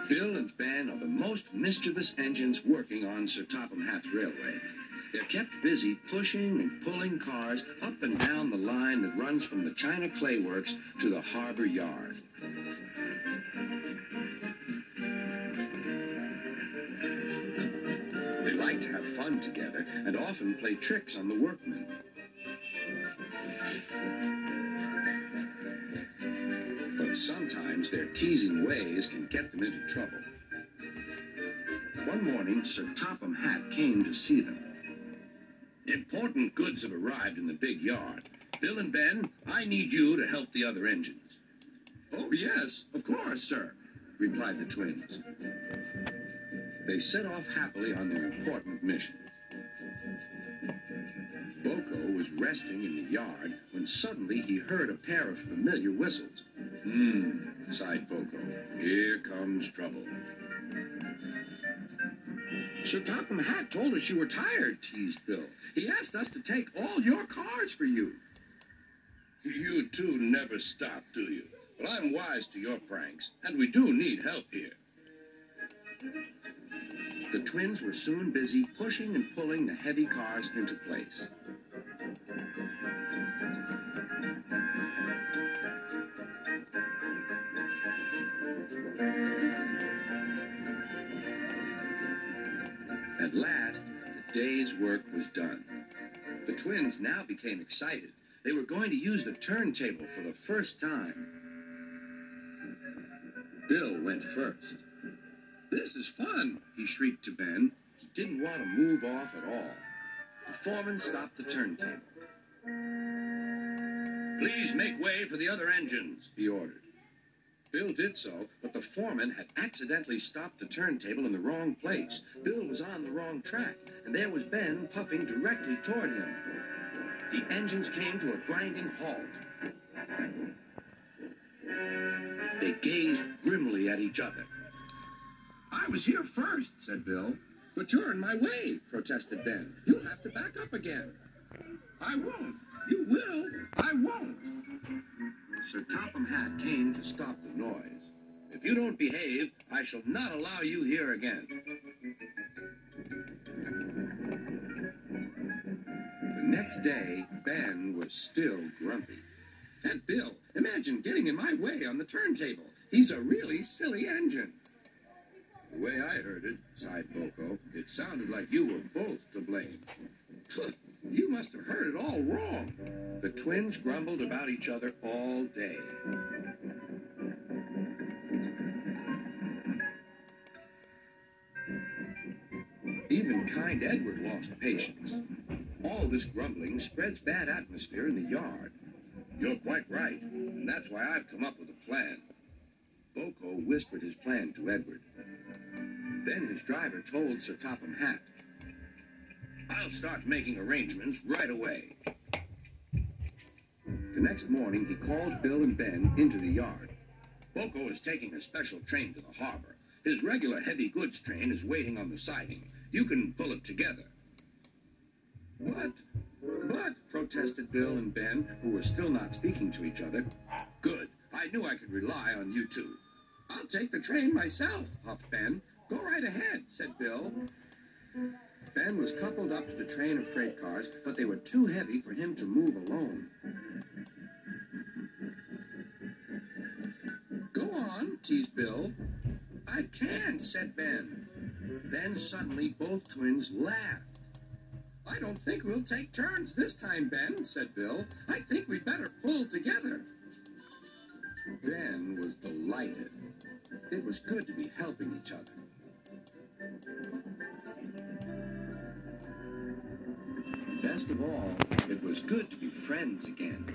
Bill and Ben are the most mischievous engines working on Sir Topham Hatt's railway. They're kept busy pushing and pulling cars up and down the line that runs from the China Clay Works to the harbor yard. They like to have fun together and often play tricks on the workmen. But sometimes their teasing ways can get them into trouble. One morning, Sir Topham Hatt came to see them. Important goods have arrived in the big yard. Bill and Ben, I need you to help the other engines. Oh, yes, of course, sir, replied the twins. They set off happily on their important mission. Boko was resting in the yard when suddenly he heard a pair of familiar whistles. Sighed Boko. Here comes trouble. Sir Topham Hatt told us you were tired, teased Bill. He asked us to take all your cars for you. You two never stop, do you? But I'm wise to your pranks, and we do need help here. The twins were soon busy pushing and pulling the heavy cars into place. At last, the day's work was done. The twins now became excited. They were going to use the turntable for the first time. Bill went first. This is fun, he shrieked to Ben. He didn't want to move off at all. The foreman stopped the turntable. Please make way for the other engines, he ordered. Bill did so, but the foreman had accidentally stopped the turntable in the wrong place. Bill was on the wrong track, and there was Ben puffing directly toward him. The engines came to a grinding halt. They gazed grimly at each other. I was here first, said Bill. But you're in my way, protested Ben. You'll have to back up again. I won't. You will. I won't. Sir Topham Hatt came to stop the noise. If you don't behave, I shall not allow you here again. The next day, Ben was still grumpy. That Bill, imagine getting in my way on the turntable. He's a really silly engine. The way I heard it, sighed Boko, it sounded like you were both to blame. You must have heard it all wrong. The twins grumbled about each other all day. Even kind Edward lost patience. All this grumbling spreads bad atmosphere in the yard. You're quite right, and that's why I've come up with a plan. Boko whispered his plan to Edward. Then his driver told Sir Topham Hatt, I'll start making arrangements right away. The next morning, he called Bill and Ben into the yard. Boko is taking a special train to the harbor. His regular heavy goods train is waiting on the siding. You can pull it together. But, protested Bill and Ben, who were still not speaking to each other. Good. I knew I could rely on you two. I'll take the train myself, huffed Ben. Go right ahead, said Bill. Ben was coupled up to the train of freight cars, but they were too heavy for him to move alone. Go on, teased Bill. I can't, said Ben. Then suddenly both twins laughed. I don't think we'll take turns this time, Ben, said Bill. I think we'd better pull together. Ben was delighted. It was good to be helping each other. Best of all, it was good to be friends again.